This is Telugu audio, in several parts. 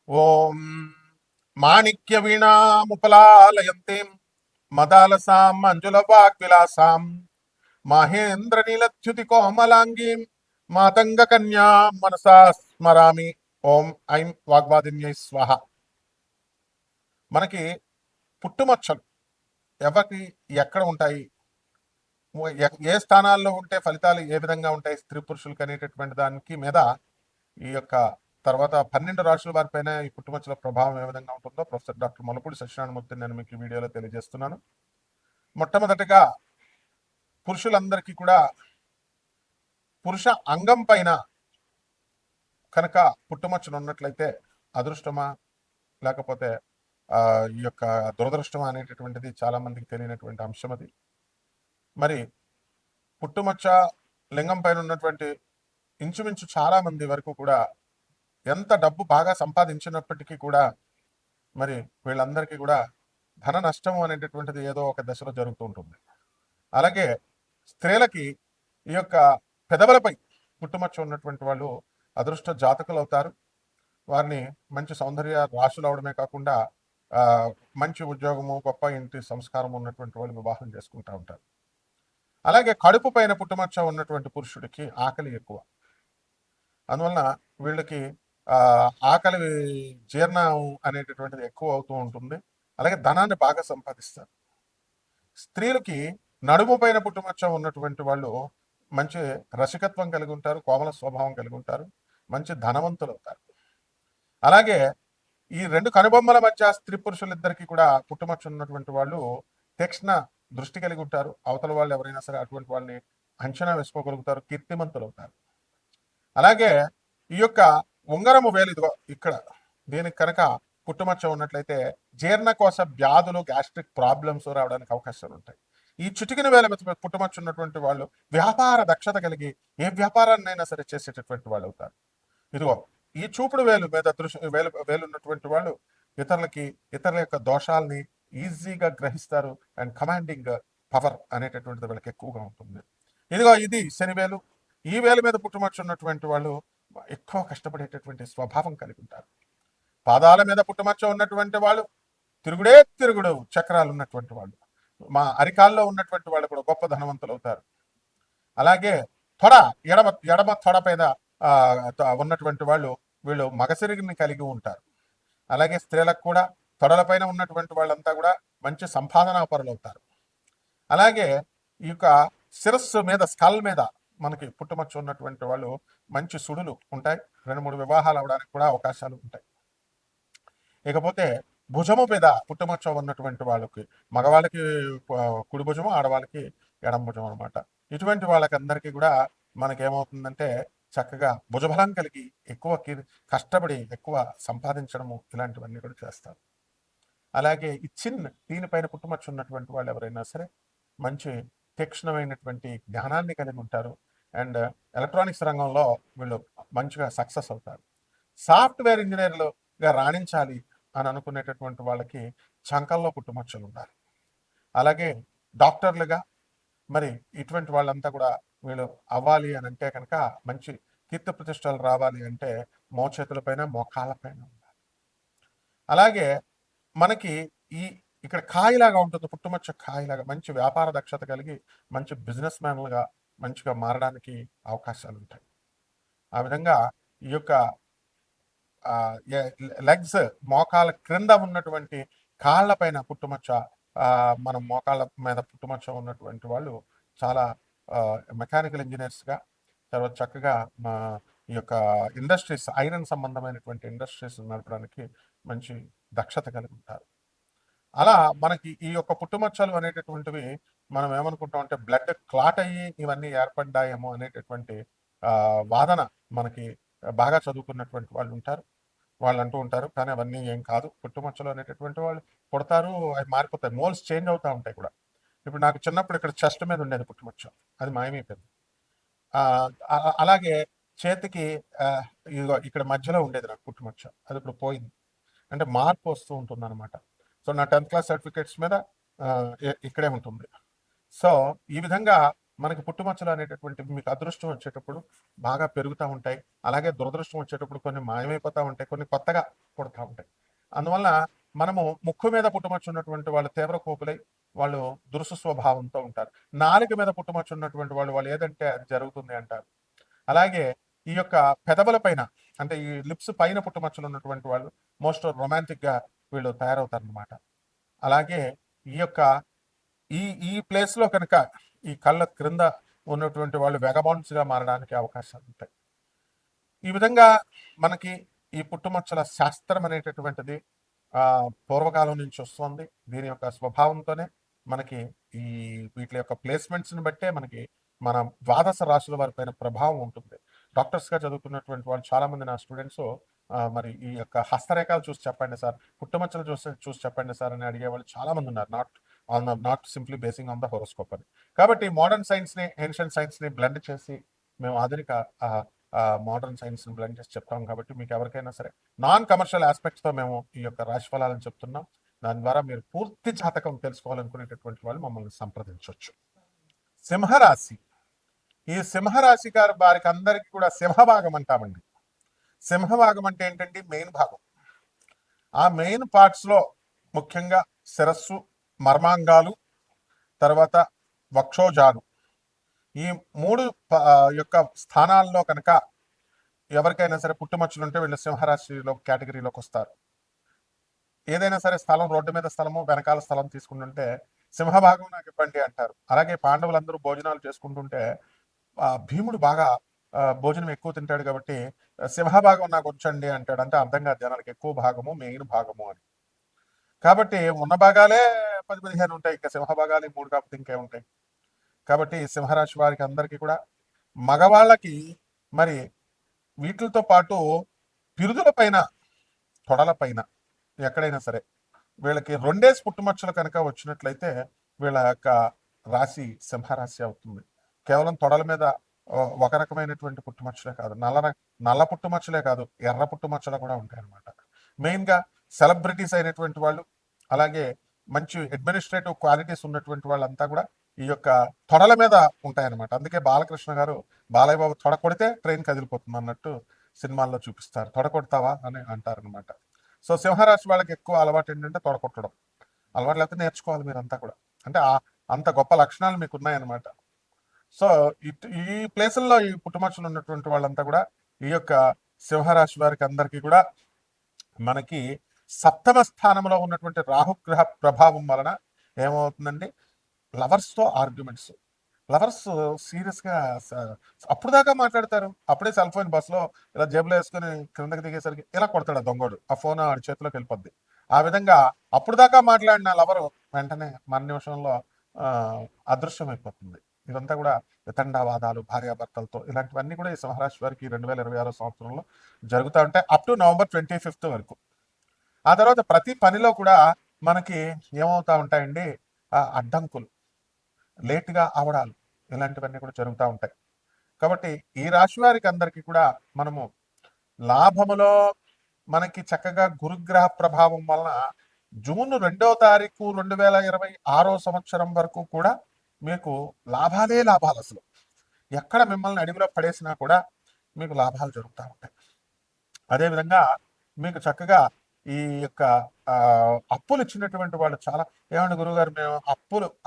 ఓం మాణిక్యవీణాముపలాలయంతీం మదాలసాం మంజులవాగ్విలాసాం మహేంద్రనీలచ్యుతి కోమలాంగీం మాతంగ కన్యా మనసా స్మరామి. ఓం ఐం వాగ్వాదిన్యై స్వాహ. మనకి పుట్టుమచ్చలు ఎవరికి ఎక్కడ ఉంటాయి, ఏ స్థానాల్లో ఉంటే ఫలితాలు ఏ విధంగా ఉంటాయి స్త్రీ పురుషులకు అనేటటువంటి దానికి మీద ఈ యొక్క తర్వాత 12 రాశుల వారిపైన ఈ పుట్టుమచ్చల ప్రభావం ఏ విధంగా ఉంటుందో ప్రొఫెసర్ డాక్టర్ మొలపూడి సత్యనారాయణమూర్తి నేను మీకు ఈ వీడియోలో తెలియజేస్తున్నాను. మొట్టమొదటిగా పురుషులందరికీ కూడా పురుష అంగం పైన కనుక పుట్టుమచ్చలు ఉన్నట్లయితే అదృష్టమా లేకపోతే ఈ యొక్క దురదృష్టమా అనేటటువంటిది చాలా మందికి తెలియనటువంటి అంశం. అది మరి పుట్టుమచ్చ లింగం పైన ఉన్నటువంటి ఇంచుమించు చాలా మంది వరకు కూడా ఎంత డబ్బు బాగా సంపాదించినప్పటికీ కూడా మరి వీళ్ళందరికీ కూడా ధన నష్టం అనేటటువంటిది ఏదో ఒక దశలో జరుగుతూ ఉంటుంది. అలాగే స్త్రీలకి ఈ యొక్క పెదవులపై పుట్టుమచ్చ ఉన్నటువంటి వాళ్ళు అదృష్ట జాతకులు అవుతారు. వారిని మంచి సౌందర్య రాశులు అవడమే కాకుండా మంచి ఉద్యోగము, గొప్ప ఇంటి సంస్కారం ఉన్నటువంటి వాళ్ళు వివాహం చేసుకుంటూ ఉంటారు. అలాగే కడుపు పైన పుట్టుమచ్చ ఉన్నటువంటి పురుషుడికి ఆకలి ఎక్కువ. అందువలన వీళ్ళకి ఆకలి జీర్ణం అనేటటువంటిది ఎక్కువ అవుతూ ఉంటుంది. అలాగే ధనాన్ని బాగా సంపాదిస్తారు. స్త్రీలకి నడుము పైన పుట్టుమచ్చ ఉన్నటువంటి వాళ్ళు మంచి రసికత్వం కలిగి ఉంటారు, కోమల స్వభావం కలిగి ఉంటారు, మంచి ధనవంతులు అవుతారు. అలాగే ఈ రెండు కనుబొమ్మల మధ్య స్త్రీ పురుషులిద్దరికీ కూడా పుట్టుమచ్చ ఉన్నటువంటి వాళ్ళు తీక్ష్ణ దృష్టి కలిగి ఉంటారు. అవతల వాళ్ళు ఎవరైనా సరే అటువంటి వాళ్ళని అంచనా వేసుకోగలుగుతారు, కీర్తిమంతులు అవుతారు. అలాగే ఈ యొక్క ఉంగరము వేలు ఇదిగో ఇక్కడ దీనికి కనుక పుట్టుమచ్చ ఉన్నట్లయితే జీర్ణకోశ వ్యాధులు, గ్యాస్ట్రిక్ ప్రాబ్లమ్స్ రావడానికి అవకాశాలు ఉంటాయి. ఈ చిటికిన వేల మీద పుట్టుమచ్చ ఉన్నటువంటి వాళ్ళు వ్యాపార దక్షత కలిగి ఏ వ్యాపారాన్నైనా సరే చేసేటటువంటి వాళ్ళు అవుతారు. ఇదిగో ఈ చూపుడు వేలు మీద వేలు ఉన్నటువంటి వాళ్ళు ఇతరుల యొక్క దోషాలని ఈజీగా గ్రహిస్తారు. అండ్ కమాండింగ్ పవర్ అనేటటువంటిది వీళ్ళకి ఎక్కువగా ఉంటుంది. ఇదిగో ఇది శనివేలు. ఈ వేల మీద పుట్టుమచ్చ ఉన్నటువంటి వాళ్ళు ఎక్కువ కష్టపడేటటువంటి స్వభావం కలిగి ఉంటారు. పాదాల మీద పుట్టుమచ్చ ఉన్నటువంటి వాళ్ళు తిరుగుడు చక్రాలు ఉన్నటువంటి వాళ్ళు, మా అరికాల్లో ఉన్నటువంటి వాళ్ళు కూడా గొప్ప ధనవంతులు అవుతారు. అలాగే ఎడమ తొడ పైన ఉన్నటువంటి వాళ్ళు వీళ్ళు మగసిరిగిని కలిగి ఉంటారు. అలాగే స్త్రీలకు కూడా తొడలపైన ఉన్నటువంటి వాళ్ళంతా కూడా మంచి సంపాదనా పరులు అవుతారు. అలాగే ఈ యొక్క శిరస్సు మీద, స్కల్ మీద మనకి పుట్టుమచ్చ ఉన్నటువంటి వాళ్ళు మంచి సుడులు ఉంటాయి. 2-3 వివాహాలు అవడానికి కూడా అవకాశాలు ఉంటాయి. ఇకపోతే భుజము మీద పుట్టుమచ్చ ఉన్నటువంటి వాళ్ళకి, మగవాళ్ళకి కుడి భుజము, ఆడవాళ్ళకి ఎడం భుజం అనమాట. ఇటువంటి వాళ్ళకందరికీ కూడా మనకేమవుతుందంటే చక్కగా భుజబలం కలిగి ఎక్కువ కష్టపడి ఎక్కువ సంపాదించడము ఇలాంటివన్నీ కూడా చేస్తారు. అలాగే ఈ దీనిపైన పుట్టుమచ్చ ఉన్నటువంటి వాళ్ళు ఎవరైనా సరే మంచి తీక్ష్ణమైనటువంటి జ్ఞానాన్ని కలిగి ఉంటారు. అండ్ ఎలక్ట్రానిక్స్ రంగంలో వీళ్ళు మంచిగా సక్సెస్ అవుతారు. సాఫ్ట్వేర్ ఇంజనీర్లుగా రాణించాలి అని అనుకునేటటువంటి వాళ్ళకి చంకల్లో పుట్టుమచ్చలు ఉండాలి. అలాగే డాక్టర్లుగా మరి ఇటువంటి వాళ్ళంతా కూడా వీళ్ళు అవ్వాలి అని అంటే కనుక మంచి కీర్తి ప్రతిష్టలు రావాలి అంటే మోచేతులపైన, మోకాళ్ళపైన ఉండాలి. అలాగే మనకి ఇక్కడ కాయలాగా ఉంటుంది, పుట్టుమచ్చ కాయలాగా మంచి వ్యాపార దక్షత కలిగి మంచి బిజినెస్ మ్యాన్లుగా మంచిగా మారడానికి అవకాశాలు ఉంటాయి. ఆ విధంగా ఈ యొక్క లెగ్స్, మోకాళ్ళ క్రింద ఉన్నటువంటి కాళ్ళ పైన పుట్టుమచ్చ, మనం మోకాళ్ళ మీద పుట్టుమచ్చ ఉన్నటువంటి వాళ్ళు చాలా మెకానికల్ ఇంజనీర్స్గా, తర్వాత చక్కగా ఈ యొక్క ఇండస్ట్రీస్, ఐరన్ సంబంధమైనటువంటి ఇండస్ట్రీస్ నడపడానికి మంచి దక్షత కలిగి ఉంటారు. అలా మనకి ఈ యొక్క పుట్టుమచ్చలు అనేటటువంటివి మనం ఏమనుకుంటాం అంటే బ్లడ్ క్లాట్ అయ్యి ఇవన్నీ ఏర్పడ్డాయేమో అనేటటువంటి వాదన మనకి బాగా చదువుకున్నటువంటి వాళ్ళు ఉంటారు, వాళ్ళు అంటూ ఉంటారు. కానీ అవన్నీ ఏం కాదు. పుట్టుమచ్చలు అనేటటువంటి వాళ్ళు పుడతారు, అవి మారిపోతాయి, మోల్స్ చేంజ్ అవుతూ ఉంటాయి కూడా. ఇప్పుడు నాకు చిన్నప్పుడు ఇక్కడ చెస్ట్ మీద ఉండేది పుట్టుమచ్చ, అది మాయమైపోయింది. అలాగే చేతికి ఇక్కడ మధ్యలో ఉండేది నాకు పుట్టుమచ్చ, అది ఇప్పుడు పోయింది. అంటే మార్పు వస్తూ ఉంటుంది అనమాట. సో నా 10th క్లాస్ సర్టిఫికేట్స్ మీద ఇక్కడే ఉంటుంది. సో ఈ విధంగా మనకి పుట్టుమచ్చలు అనేటటువంటివి మీకు అదృష్టం వచ్చేటప్పుడు బాగా పెరుగుతూ ఉంటాయి. అలాగే దురదృష్టం వచ్చేటప్పుడు కొన్ని మాయమైపోతూ ఉంటాయి, కొన్ని కొత్తగా పుడతా ఉంటాయి. అందువల్ల మనము ముక్కు మీద పుట్టుమచ్చ ఉన్నటువంటి వాళ్ళు తీవ్ర కోపులై వాళ్ళు దురుసు స్వభావంతో ఉంటారు. నాలుక మీద పుట్టుమచ్చ ఉన్నటువంటి వాళ్ళు ఏదంటే అది జరుగుతుంది అంటారు. అలాగే ఈ యొక్క పెదవుల పైన అంటే ఈ లిప్స్ పైన పుట్టుమచ్చలు ఉన్నటువంటి వాళ్ళు మోస్ట్ రొమాంటిక్ గా వీళ్ళు తయారవుతారు అనమాట. అలాగే ఈ యొక్క ఈ ఈ ప్లేస్ లో కనుక ఈ కళ్ళ క్రింద ఉన్నటువంటి వాళ్ళు వెగబాండ్స్ గా మారడానికి అవకాశాలు ఉంటాయి. ఈ విధంగా మనకి ఈ పుట్టుమచ్చల శాస్త్రం అనేటటువంటిది పూర్వకాలం నుంచి వస్తుంది. దీని యొక్క స్వభావంతోనే మనకి ఈ వీటి యొక్క ప్లేస్మెంట్స్ ని బట్టే మనకి మన ద్వాదశ రాశుల వారి పైన ప్రభావం ఉంటుంది. డాక్టర్స్ గా చదువుతున్నటువంటి వాళ్ళు చాలా మంది నా స్టూడెంట్స్ మరి ఈ యొక్క హస్తరేఖలు చూసి చెప్పండి సార్, పుట్టుమచ్చలు చూసి చెప్పండి సార్ అని అడిగే వాళ్ళు చాలా మంది ఉన్నారు. Not simply basing on the horoscope అని. కాబట్టి మోడర్న్ సైన్స్ ని ఏన్షియంట్ సైన్స్ ని బ్లెండ్ చేసి మేము ఆధునిక మోడర్న్ సైన్స్ ని బ్లెండ్ చేసి చెప్తాం. కాబట్టి మీకు ఎవరికైనా సరే నాన్ కమర్షియల్ ఆస్పెక్ట్స్ తో మేము ఈ యొక్క రాశి ఫలాలను చెప్తున్నాం. దాని ద్వారా మీరు పూర్తి జాతకం తెలుసుకోవాలనుకునేటటువంటి వాళ్ళు మమ్మల్ని సంప్రదించవచ్చు. సింహరాశి. ఈ సింహరాశి గారు వారికి అందరికీ కూడా సింహభాగం అంటామండి. సింహభాగం అంటే ఏంటంటే మెయిన్ భాగం. ఆ మెయిన్ పార్ట్స్ లో ముఖ్యంగా శిరస్సు, మర్మాంగాలు, తర్వాత వక్షోజాలు, ఈ మూడు యొక్క స్థానాల్లో కనుక ఎవరికైనా సరే పుట్టుమచ్చలు ఉంటే వీళ్ళు సింహరాశిలో కేటగిరీలోకి వస్తారు. ఏదైనా సరే స్థలం, రోడ్డు మీద స్థలము, వెనకాల స్థలం తీసుకుంటుంటే సింహభాగం నాకు ఇవ్వండి అంటారు. అలాగే పాండవులందరూ భోజనాలు చేసుకుంటుంటే భీముడు బాగా భోజనం ఎక్కువ తింటాడు కాబట్టి సింహభాగం నాకు ఉంచండి అంటాడు. అంటే అర్థం కాదు జనానికి ఎక్కువ భాగము మెయిన్ భాగము అని. కాబట్టి ఉన్న భాగాలే 10-15 ఉంటాయి, ఇంకా సింహభాగాలు 3 కాకపోతే ఇంకే ఉంటాయి. కాబట్టి సింహరాశి వారికి అందరికీ కూడా మగవాళ్ళకి మరి వీటితో పాటు పిరుదుల పైన, తొడల పైన ఎక్కడైనా సరే వీళ్ళకి 2 పుట్టుమచ్చలు కనుక వచ్చినట్లయితే వీళ్ళ యొక్క రాశి సింహరాశి అవుతుంది. కేవలం తొడల మీద ఒక రకమైనటువంటి పుట్టుమచ్చలే కాదు, నల్ల పుట్టుమచ్చలే కాదు, ఎర్ర పుట్టుమచ్చలు కూడా ఉంటాయి అన్నమాట. మెయిన్ గా సెలబ్రిటీస్ అయినటువంటి వాళ్ళు, అలాగే మంచి అడ్మినిస్ట్రేటివ్ క్వాలిటీస్ ఉన్నటువంటి వాళ్ళంతా కూడా ఈ యొక్క తొడల మీద ఉంటాయన్నమాట. అందుకే బాలకృష్ణ గారు బాలయ్య బాబు తొడ కొడితే ట్రైన్ కదిలిపోతుంది అన్నట్టు సినిమాల్లో చూపిస్తారు. తొడ కొడతావా అని అంటారు అనమాట. సో సింహరాశి వాళ్ళకి ఎక్కువ అలవాటు ఏంటంటే తొడ కొట్టడం అలవాటు, లేకపోతే నేర్చుకోవాలి మీరంతా కూడా. అంటే అంత గొప్ప లక్షణాలు మీకు ఉన్నాయన్నమాట. సో ఈ ప్లేసుల్లో ఈ పుట్టుమచ్చలు ఉన్నటువంటి వాళ్ళంతా కూడా ఈ యొక్క సింహరాశి వారికి అందరికీ కూడా మనకి సప్తమ స్థానంలో ఉన్నటువంటి రాహుగ్రహ ప్రభావం వలన ఏమవుతుందండి, లవర్స్తో ఆర్గ్యుమెంట్స్. లవర్స్ సీరియస్గా అప్పుడు దాకా మాట్లాడతారు, అప్పుడే సెల్ ఫోన్ బస్సులో ఇలా జేబులో వేసుకుని క్రిందకి దిగేసరికి ఇలా కొడతాడు దొంగోడు, ఆ ఫోన్ ఆడి చేతిలోకి వెళ్ళిపోద్ది. ఆ విధంగా అప్పుడు దాకా మాట్లాడిన లవరు వెంటనే మన నిమిషంలో అదృశ్యం అయిపోతుంది. ఇదంతా కూడా వితండవాదాలు, భార్యాభర్తలతో ఇలాంటివన్నీ కూడా ఈ సింహరాశి వారికి 2026 సంవత్సరంలో జరుగుతూ ఉంటాయి అప్ టు నవంబర్ 25 వరకు. ఆ తర్వాత ప్రతి పనిలో కూడా మనకి ఏమవుతా ఉంటాయండి, అడ్డంకులు, లేట్గా అవడాలు, ఇలాంటివన్నీ కూడా జరుగుతూ ఉంటాయి. కాబట్టి ఈ రాశి వారికి అందరికీ కూడా మనము లాభములో మనకి చక్కగా గురుగ్రహ ప్రభావం వలన జూన్ 2వ తారీఖు 2026 సంవత్సరం వరకు కూడా మీకు లాభాలే లాభాలు. అసలు ఎక్కడ మిమ్మల్ని అడవిలో పడేసినా కూడా మీకు లాభాలు జరుగుతూ ఉంటాయి. అదేవిధంగా మీకు చక్కగా ఈ యొక్క అప్పులు ఇచ్చినటువంటి వాళ్ళు చాలా, ఏమండి గురువుగారు మేము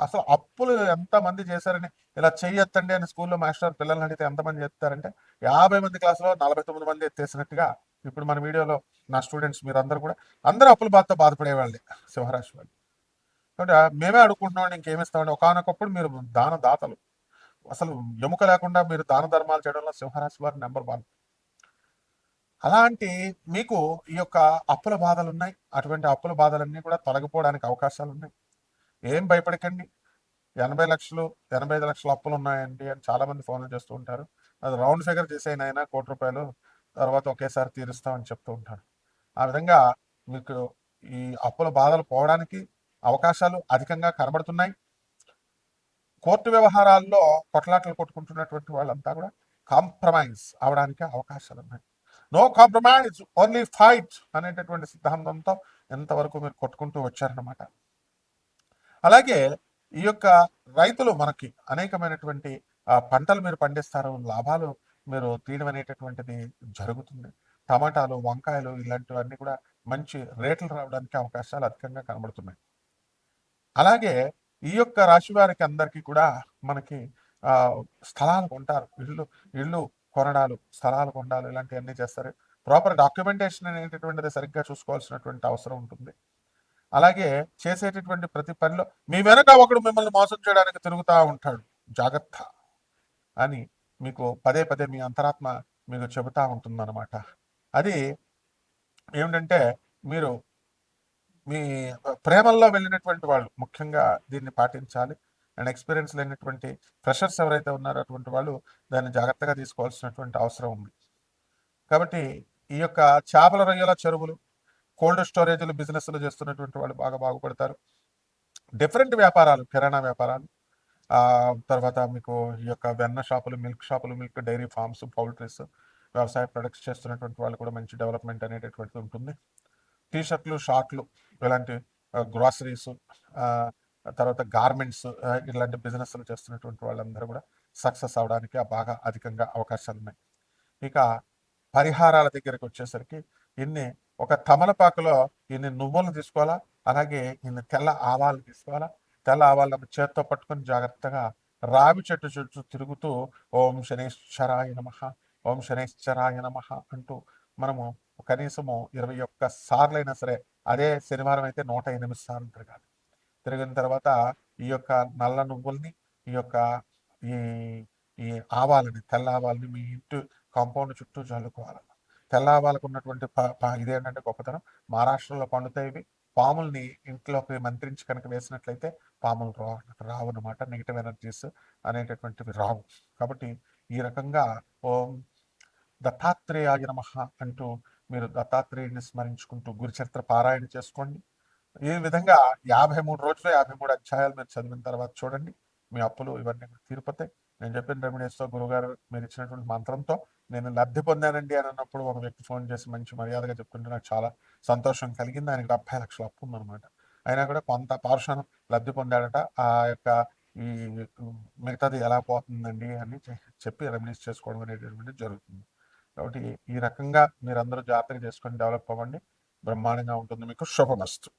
అసలు అప్పులు ఎంతమంది చేశారని ఇలా చెయ్యొత్తండి అని స్కూల్లో మాస్టర్ పిల్లల్ని అడిగితే ఎంతమంది చెప్తారంటే 50 మంది క్లాసులో 49 మంది ఎత్తేసినట్టుగా ఇప్పుడు మన వీడియోలో నా స్టూడెంట్స్ మీరందరూ కూడా అందరూ అప్పుల బాధతో బాధపడేవాళ్ళే సింహరాశి వాళ్ళు. కాబట్టి మేమే అడుగుకుంటున్నామండి ఇంకేమిస్తామండి. ఒకనొకప్పుడు మీరు దాతలు, అసలు ఎముక లేకుండా మీరు దాన ధర్మాలు చేయడంలో సింహరాశి వారు నెంబర్ 1. అలాంటి మీకు ఈ యొక్క అప్పుల బాధలు ఉన్నాయి. అటువంటి అప్పుల బాధలన్నీ కూడా తొలగిపోవడానికి అవకాశాలు ఉన్నాయి. ఏం భయపడకండి. 80 లక్షలు 85 లక్షల అప్పులు ఉన్నాయండి అని చాలా మంది ఫోన్లు చేస్తూ ఉంటారు. అది రౌండ్ ఫిగర్ చేసేయన అయినా ₹1,00,00,000 తర్వాత ఒకేసారి తీరుస్తామని చెప్తూ ఉంటారు. ఆ విధంగా మీకు ఈ అప్పుల బాధలు పోవడానికి అవకాశాలు అధికంగా కనబడుతున్నాయి. కోర్టు వ్యవహారాల్లో కొట్లాటలు కొట్టుకుంటున్నటువంటి వాళ్ళంతా కూడా కాంప్రమైజ్ అవడానికి అవకాశాలు ఉన్నాయి. నో కాంప్రమైజ్, ఓన్లీ ఫైట్ అనేటటువంటి సిద్ధాంతంతో ఎంతవరకు మీరు కొట్టుకుంటూ వచ్చారన్నమాట. అలాగే ఈ యొక్క రైతులు మనకి అనేకమైనటువంటి పంటలు మీరు పండిస్తారు, లాభాలు మీరు తీయడం అనేటటువంటిది జరుగుతుంది. టమాటాలు, వంకాయలు ఇలాంటివన్నీ కూడా మంచి రేట్లు రావడానికి అవకాశాలు అధికంగా కనబడుతున్నాయి. అలాగే ఈ యొక్క రాశి వారికి అందరికీ కూడా మనకి స్థలాలు కొంటారు, ఇళ్ళు కొనడాలు, స్థలాలు కొనడాలు ఇలాంటివన్నీ చేస్తారు. ప్రాపర్ డాక్యుమెంటేషన్ అనేటటువంటిది సరిగ్గా చూసుకోవాల్సినటువంటి అవసరం ఉంటుంది. అలాగే చేసేటటువంటి ప్రతి పనిలో మీ వెనక ఒకడు మిమ్మల్ని మోసం చేయడానికి తిరుగుతూ ఉంటాడు, జాగ్రత్త అని మీకు పదే పదే మీ అంతరాత్మ మీకు చెబుతూ ఉంటుందన్నమాట. అది ఏమిటంటే మీరు మీ ప్రేమల్లో వెళ్ళినటువంటి వాళ్ళు ముఖ్యంగా దీన్ని పాటించాలి. అండ్ ఎక్స్పీరియన్స్ లేనటువంటి ఫ్రెషర్స్ ఎవరైతే ఉన్నారో అటువంటి వాళ్ళు దాన్ని జాగ్రత్తగా తీసుకోవాల్సినటువంటి అవసరం ఉంది. కాబట్టి ఈ యొక్క చేపల రొయ్యల చెరువులు, కోల్డ్ స్టోరేజ్లు బిజినెస్లు చేస్తున్నటువంటి వాళ్ళు బాగా బాగుపడతారు. డిఫరెంట్ వ్యాపారాలు, కిరాణా వ్యాపారాలు, తర్వాత మీకు ఈ యొక్క వెన్న షాపులు, మిల్క్ డైరీ ఫార్మ్స్, పౌల్ట్రీస్, వ్యవసాయ ప్రొడక్ట్స్ చేస్తున్నటువంటి వాళ్ళు కూడా మంచి డెవలప్మెంట్ అనేటటువంటిది ఉంటుంది. టీషర్ట్లు, షార్ట్లు ఇలాంటి గ్రాసరీస్, తర్వాత గార్మెంట్స్ ఇలాంటి బిజినెస్లు చేస్తున్నటువంటి వాళ్ళందరూ కూడా సక్సెస్ అవడానికి బాగా అధికంగా అవకాశాలు ఉన్నాయి. ఇక పరిహారాల దగ్గరికి వచ్చేసరికి ఒక తమలపాకులో ఇన్ని నువ్వులు తీసుకోవాలా, అలాగే ఇన్ని తెల్ల ఆవాలు తీసుకోవాలా. తెల్ల ఆవాలను చేత్తో పట్టుకొని జాగ్రత్తగా రావి చెట్టు చుట్టూ తిరుగుతూ ఓం శనేశ్వరాయ నమః, ఓం శనేశ్వరాయ నమః అంటూ మనము కనీసము 21 సార్లైనా సరే, అదే శనివారం అయితే 108 సార్లు తిరగాలి. తిరిగిన తర్వాత ఈ యొక్క నల్ల నువ్వుల్ని, ఈ యొక్క ఈ ఈ ఆవాలని, తెల్ల ఆవాలని మీ ఇంటి కాంపౌండ్ చుట్టూ చల్లుకోవాలి. తెల్ల ఆవాలకు ఉన్నటువంటి ఇదేంటంటే గొప్పతనం, మహారాష్ట్రలో పండుతాయి ఇవి. పాముల్ని ఇంట్లోకి మంత్రించి కనుక వేసినట్లయితే పాములు రావు అనమాట, నెగిటివ్ ఎనర్జీస్ అనేటటువంటివి రావు. కాబట్టి ఈ రకంగా ఓం దత్తాత్రేయాయ నమః అంటూ మీరు దత్తాత్రేయుని స్మరించుకుంటూ గురుచరిత్ర పారాయణ చేసుకోండి. ఈ విధంగా 53 రోజులు 53 అధ్యాయాలు మీరు చదివిన తర్వాత చూడండి, మీ అప్పులు ఇవన్నీ తీరిపోతాయి. నేను చెప్పిన రెమెడీస్తో, గురుగారు మీరు ఇచ్చినటువంటి మంత్రంతో నేను లబ్ధి పొందానండి అని అన్నప్పుడు ఒక వ్యక్తి ఫోన్ చేసి మంచి మర్యాదగా చెప్పుకుంటే నాకు చాలా సంతోషం కలిగింది. ఆయనకి 70 లక్షల అప్పు ఉందన్నమాట. అయినా కూడా కొంత పార్షన్ లబ్ధి పొందాడట. ఆ యొక్క ఈ మిగతాది ఎలా పోతుందండి అని చెప్పి రెమెడీస్ చేసుకోవడం అనేటటువంటిది జరుగుతుంది. కాబట్టి ఈ రకంగా మీరందరూ జాగ్రత్తగా చేసుకొని డెవలప్ అవ్వండి. బ్రహ్మాండంగా ఉంటుంది. మీకు శుభమస్తు.